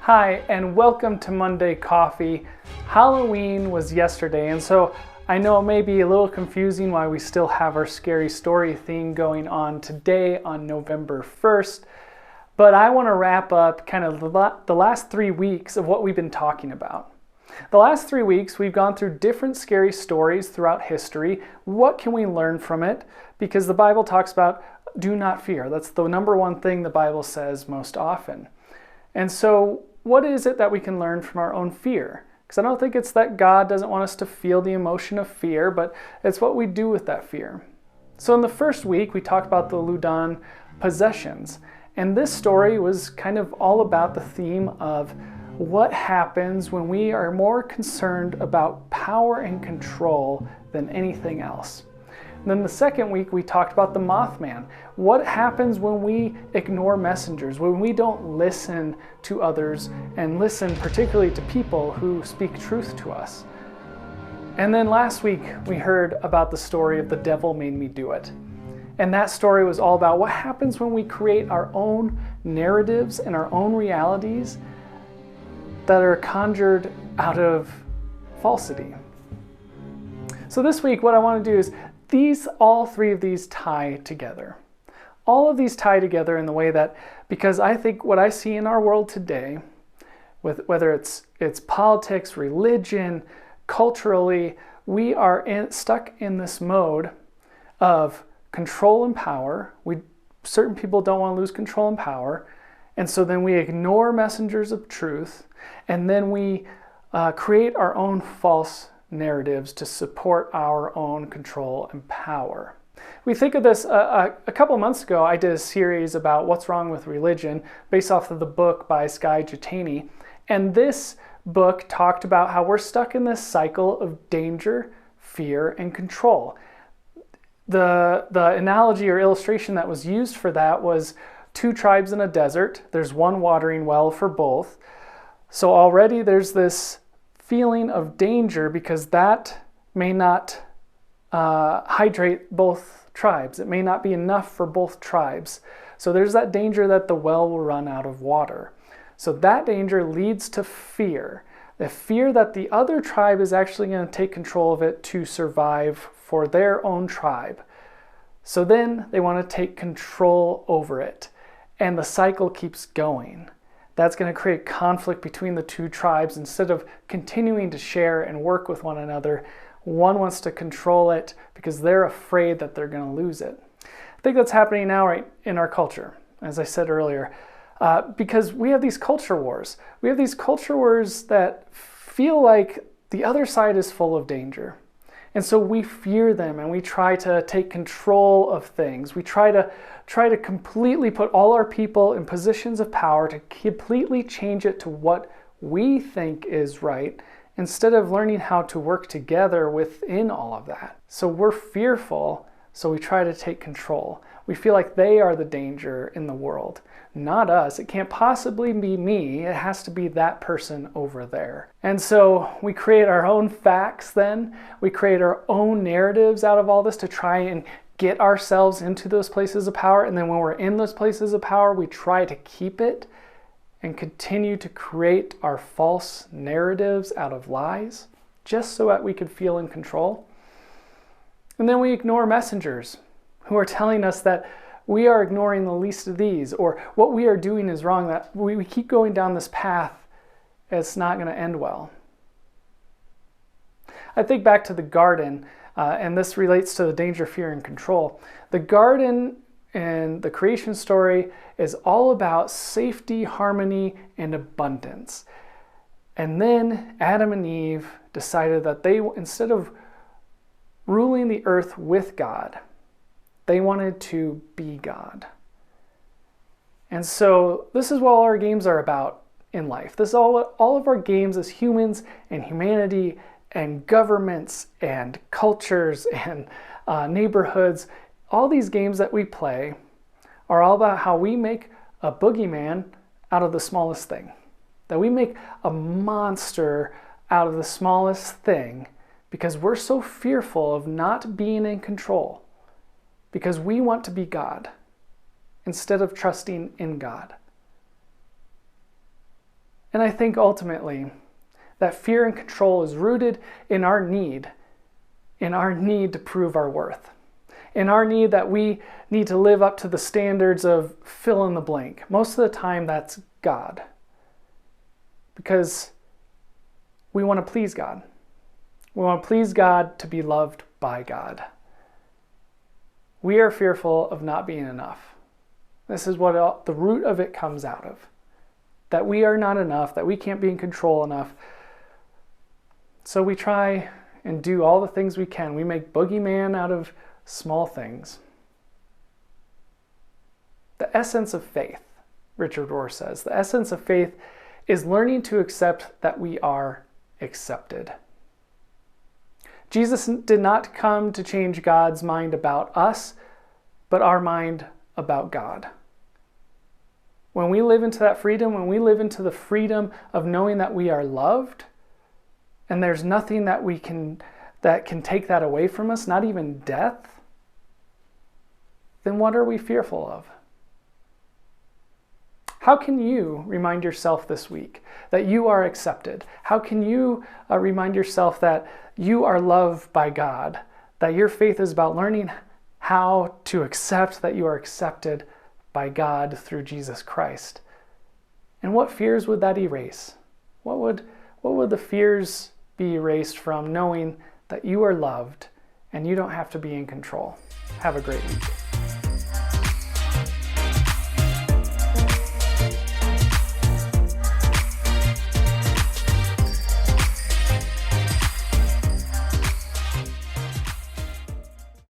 Hi, and welcome to Monday Coffee. Halloween was yesterday, and so I know it may be a little confusing why we still have our scary story theme going on today on November 1st, but I want to wrap up kind of the last 3 weeks of what we've been talking about. The last 3 weeks, we've gone through different scary stories throughout history. What can we learn from it? Because the Bible talks about do not fear. That's the number one thing the Bible says most often. And so what is it that we can learn from our own fear? Because I don't think it's that God doesn't want us to feel the emotion of fear, but it's what we do with that fear. So in the first week, we talked about the Ludan possessions. And this story was kind of all about the theme of what happens when we are more concerned about power and control than anything else. And then the second week, we talked about the Mothman. What happens when we ignore messengers, when we don't listen to others and listen particularly to people who speak truth to us? And then last week, we heard about the story of The Devil Made Me Do It. And that story was all about what happens when we create our own narratives and our own realities that are conjured out of falsity. So this week, what I want to do is all three of these tie together. All of these tie together in the way that, because I think what I see in our world today, with whether it's politics, religion, culturally, we are stuck in this mode of control and power. Certain people don't want to lose control and power, and so then we ignore messengers of truth, and then we create our own false narratives to support our own control and power. We think of this, a couple months ago, I did a series about what's wrong with religion based off of the book by Skye Jatani. And this book talked about how we're stuck in this cycle of danger, fear, and control. The analogy or illustration that was used for that was 2 tribes in a desert. There's one watering well for both. So already there's this feeling of danger because that may not hydrate both tribes. It may not be enough for both tribes. So there's that danger that the well will run out of water. So that danger leads to fear. The fear that the other tribe is actually going to take control of it to survive for their own tribe. So then they want to take control over it. And the cycle keeps going. That's going to create conflict between the 2 tribes. Instead of continuing to share and work with one another, one wants to control it because they're afraid that they're going to lose it. I think that's happening now right in our culture, as I said earlier, because we have these culture wars. We have these culture wars that feel like the other side is full of danger. And so we fear them and we try to take control of things. We try to completely put all our people in positions of power to completely change it to what we think is right, instead of learning how to work together within all of that. So we're fearful, so we try to take control. We feel like they are the danger in the world, not us. It can't possibly be me. It has to be that person over there. And so we create our own facts then. We create our own narratives out of all this to try and get ourselves into those places of power. And then when we're in those places of power, we try to keep it and continue to create our false narratives out of lies, just so that we could feel in control. And then we ignore messengers who are telling us that we are ignoring the least of these, or what we are doing is wrong, that we keep going down this path, it's not going to end well. I think back to the garden, and this relates to the danger, fear, and control. The garden and the creation story is all about safety, harmony, and abundance. And then Adam and Eve decided that they, instead of ruling the earth with God, they wanted to be God. And so this is what all our games are about in life. This is all of our games as humans and humanity and governments and cultures and neighborhoods. All these games that we play are all about how we make a boogeyman out of the smallest thing. That we make a monster out of the smallest thing because we're so fearful of not being in control. Because we want to be God instead of trusting in God. And I think ultimately that fear and control is rooted in our need to prove our worth, in our need that we need to live up to the standards of fill in the blank. Most of the time that's God, because we want to please God. We want to please God to be loved by God. We are fearful of not being enough. This is what the root of it comes out of. That we are not enough, that we can't be in control enough. So we try and do all the things we can. We make boogeyman out of small things. The essence of faith, Richard Rohr says, the essence of faith is learning to accept that we are accepted. Jesus did not come to change God's mind about us, but our mind about God. When we live into that freedom, when we live into the freedom of knowing that we are loved, and there's nothing that can take that away from us, not even death, then what are we fearful of? How can you remind yourself this week that you are accepted? How can you remind yourself that you are loved by God, that your faith is about learning how to accept that you are accepted by God through Jesus Christ? And what fears would that erase? What would the fears be erased from knowing that you are loved and you don't have to be in control? Have a great week.